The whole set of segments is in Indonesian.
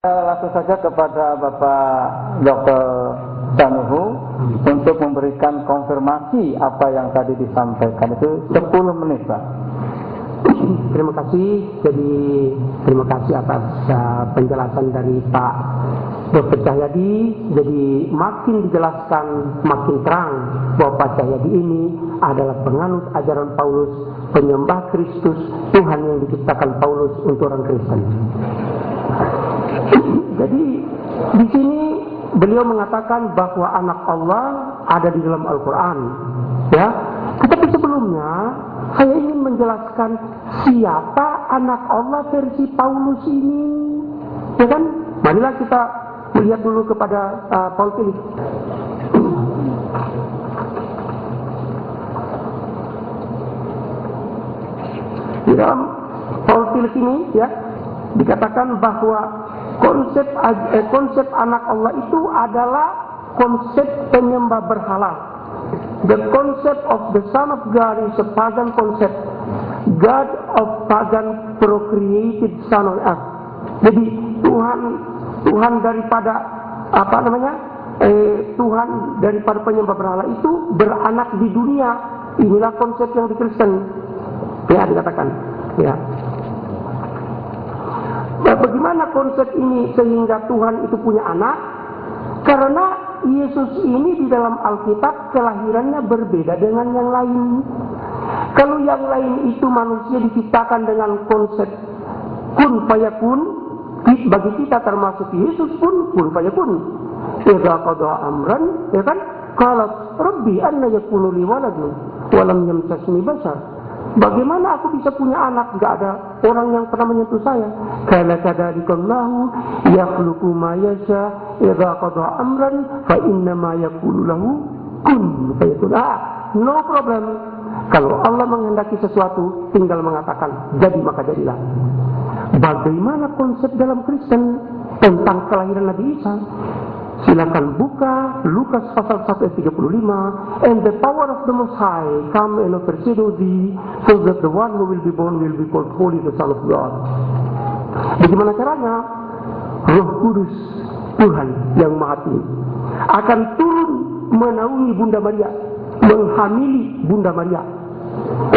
Langsung saja kepada Bapak Dr. Sanuhu untuk memberikan konfirmasi apa yang tadi disampaikan. Itu 10 menit, Pak. Terima kasih. Jadi terima kasih atas penjelasan dari Pak Dr. Cahyadi. Jadi makin dijelaskan makin terang bahwa Pak Cahyadi ini adalah penganut ajaran Paulus, penyembah Kristus, Tuhan yang diciptakan Paulus untuk orang Kristen. Jadi di sini beliau mengatakan bahwa anak Allah ada di dalam Al-Quran, ya. Tetapi sebelumnya saya ingin menjelaskan siapa anak Allah versi Paulus ini, ya kan? Marilah kita melihat dulu kepada Paul Philip. Di dalam Paul Philip ini, ya, dikatakan bahwa konsep anak Allah itu adalah konsep penyembah berhala. The concept of the Son of God is a pagan concept. God of pagan procreated Son on earth. Jadi Tuhan daripada Tuhan daripada penyembah berhala itu beranak di dunia. Inilah konsep yang di Kristen. Ya, dikatakan. Ya. Nah, bagaimana konsep ini sehingga Tuhan itu punya anak? Karena Yesus ini di dalam Alkitab kelahirannya berbeda dengan yang lain. Kalau yang lain itu manusia diciptakan dengan konsep kun fayakun, bagi kita termasuk Yesus pun kun fayakun. Idza qada amran, ya kan? Qala rabbi anna yakunu li waladun wa lam yamsasni bashar. Bagaimana aku bisa punya anak? Gak ada orang yang pernah menyentuh saya. Karena kadzalikallahu yakhluqu ma yasha idza qada amran fa inna ma yaqulu lahu kun fayakun. No problem. Kalau Allah menghendaki sesuatu, tinggal mengatakan jadi maka jadilah. Bagaimana konsep dalam Kristen tentang kelahiran Nabi Isa? Silakan buka Lukas pasal 1 ayat 35. And the power of the Most High come and overshadow thee, so that the one who will be born will be called Holy, the Son of God. Bagaimana caranya? Roh Kudus Tuhan yang Maha Tinggi akan turun menaungi Bunda Maria, menghamili Bunda Maria.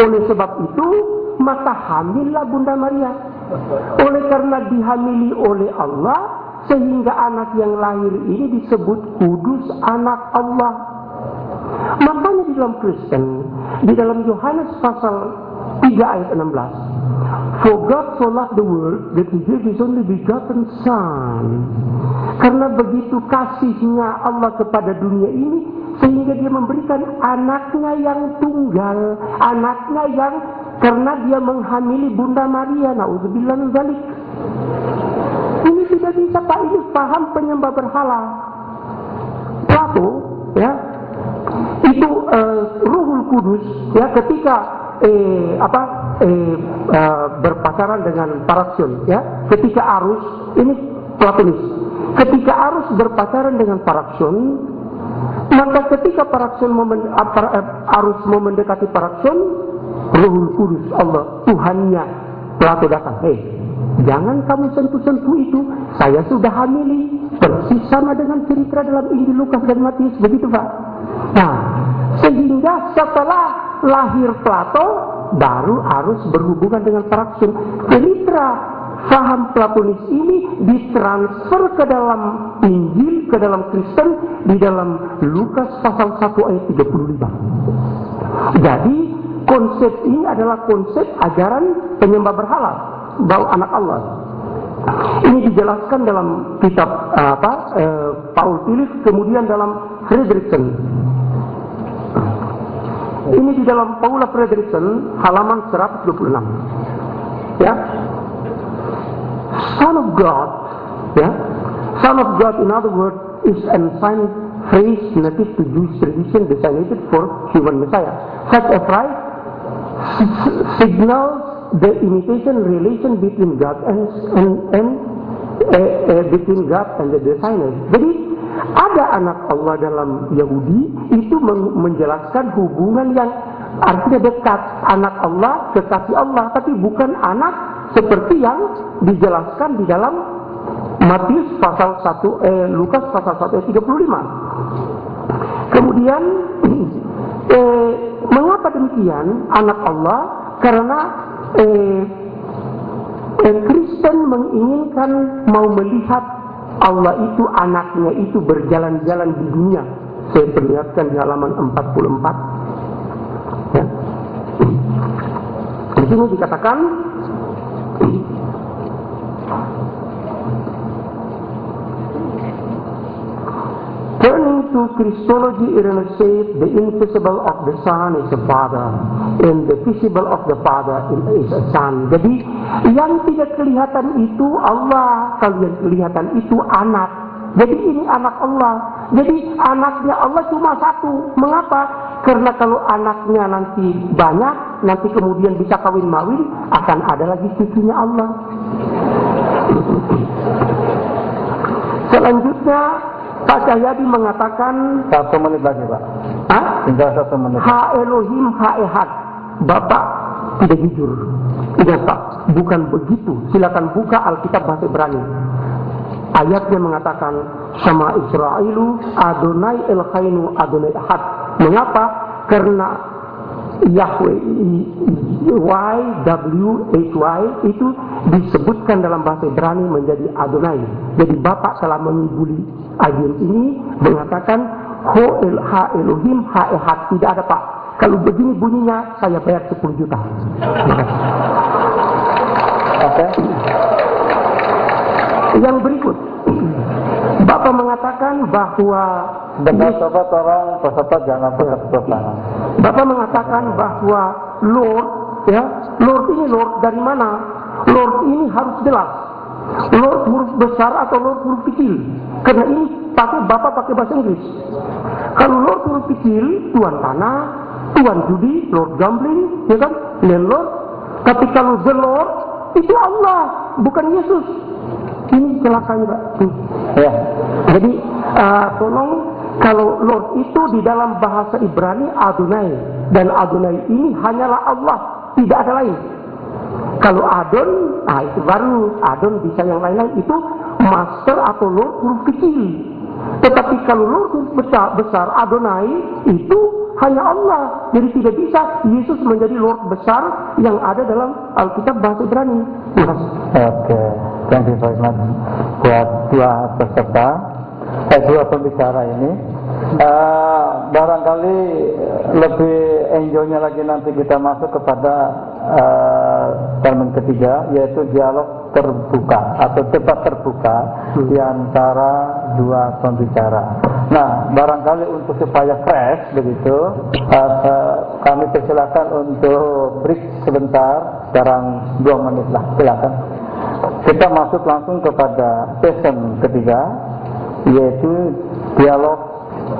Oleh sebab itu, maka hamillah Bunda Maria. Oleh karena dihamili oleh Allah, sehingga anak yang lahir ini disebut kudus anak Allah. Makanya di dalam Kristen, di dalam Yohanes pasal 3 ayat 16, For God so loved the world that He gave His only begotten Son. Karena begitu kasihnya Allah kepada dunia ini, sehingga Dia memberikan anaknya yang tunggal, anaknya yang karena Dia menghamili Bunda Maria. Na'udzubillah min dzalik. Ini tidak bisa, Pak. Ini paham penyembah berhala. Plato, ya, itu Ruhul Kudus, ya, ketika berpacaran dengan Paraksion, ya, ketika Arus, ini Platonis, ketika Arus berpacaran dengan Paraksion, maka ketika Arus mau mendekati Paraksion, Ruhul Kudus Allah, Tuhannya Plato datang. Jangan kamu sentuh-sentuh itu. Saya sudah hamili. Persis sama dengan cerita dalam Injil Lukas dan Matius. Begitu, Pak. Nah, sehingga setelah lahir Plato, baru harus berhubungan dengan Paraksion. Cerita faham Platonis ini ditransfer ke dalam Injil, ke dalam Kristen, di dalam Lukas pasal 1 ayat 35. Jadi, konsep ini adalah konsep ajaran penyembah berhala, bahwa anak Allah. Ini dijelaskan dalam kitab Paul Philip, kemudian dalam Fredrickson. Ini di dalam Paula Fredrickson halaman 126. Ya. Son of God, ya. Son of God, in other words, is an ancient phrase native to Jewish tradition designated for human Messiah. Such a phrase signals the imitation relation between God and between God and the designer. Jadi ada anak Allah dalam Yahudi itu menjelaskan hubungan yang artinya dekat, anak Allah kekasih Allah, tapi bukan anak seperti yang dijelaskan di dalam Matius pasal 1 Lukas pasal 1 ayat 35. Kemudian mengapa demikian anak Allah? Karena Kristen menginginkan mau melihat Allah itu anaknya itu berjalan-jalan di dunia. Saya perlihatkan di halaman 44. Ya. Di sini dikatakan turning to Christology, Irenaeus said, the invisible of the Son is the Father, and the visible of the Father is a Son. Jadi, yang tidak kelihatan itu Allah, kalau yang kelihatan itu anak. Jadi ini anak Allah. Jadi anaknya Allah cuma satu. Mengapa? Karena kalau anaknya nanti banyak, nanti kemudian bisa kawin-mawin, akan ada lagi cucunya Allah. Selanjutnya, Pak Cahyadi mengatakan 1 menit lagi, Pak. Tinggal 1 menit. Ha Elohim ha Ehad. Bapak tidak jujur. Tidak, Pak. Bukan begitu. Silakan buka Alkitab bahasa Ibrani. Ayatnya mengatakan sama Israelu Adonai Elchainu Adonai Ahad. Mengapa? Karena Yahweh YWHY itu disebutkan dalam bahasa Ibrani menjadi Adonai. Jadi Bapak telah mengibuli ayat ini mengatakan Ho El Ha Elohim Ha Ehad. Tidak ada, Pak. Kalau begini bunyinya saya bayar 10 juta. Oke. Yang berikut, Bapak mengatakan bahwa coba tolong peserta jangan bertepuk tangan. Bapak mengatakan bahwa Lord, ya, Lord ini Lord dari mana? Lord ini harus jelas. Lord huruf besar atau Lord huruf kecil? Karena ini Bapak pakai bahasa Inggris. Kalau Lord huruf kecil, tuan tanah, tuan judi, Lord gambling, ya kan? Landlord. Tapi kalau the Lord itu Allah, bukan Yesus. Ini celakanya, Pak. Ya. Jadi tolong, kalau Lord itu di dalam bahasa Ibrani Adonai, dan Adonai ini hanyalah Allah, tidak ada lain. Kalau Adon, itu baru Adon bisa yang lain-lain, itu master atau Lord huruf kecil. Tetapi kalau Lord huruf besar Adonai itu hanya Allah. Jadi tidak bisa Yesus menjadi Lord besar yang ada dalam Alkitab bahasa Ibrani. Oke. Thank you very much buat dua pembicara ini. Barangkali lebih enjoynya lagi nanti kita masuk kepada termen ketiga, yaitu dialog terbuka atau debat terbuka di antara dua pembicara. Nah, barangkali untuk supaya fresh begitu, kami persilakan untuk break sebentar, sekarang 2 menit lah, silakan. Kita masuk langsung kepada session ketiga, yaitu dialog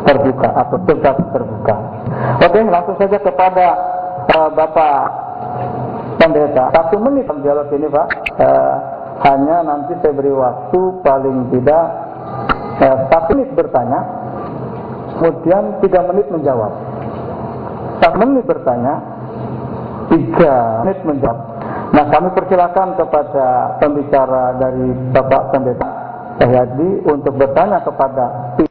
terbuka atau debat terbuka. Oke, langsung saja kepada Bapak Pendeta. 1 menit dialog ini, Pak. Hanya nanti saya beri waktu paling tidak 1 menit bertanya, kemudian 3 menit menjawab. 1 menit bertanya, 3 menit menjawab. Nah, kami persilakan kepada pembicara dari Bapak Pendeta Cahyadi untuk bertanya kepada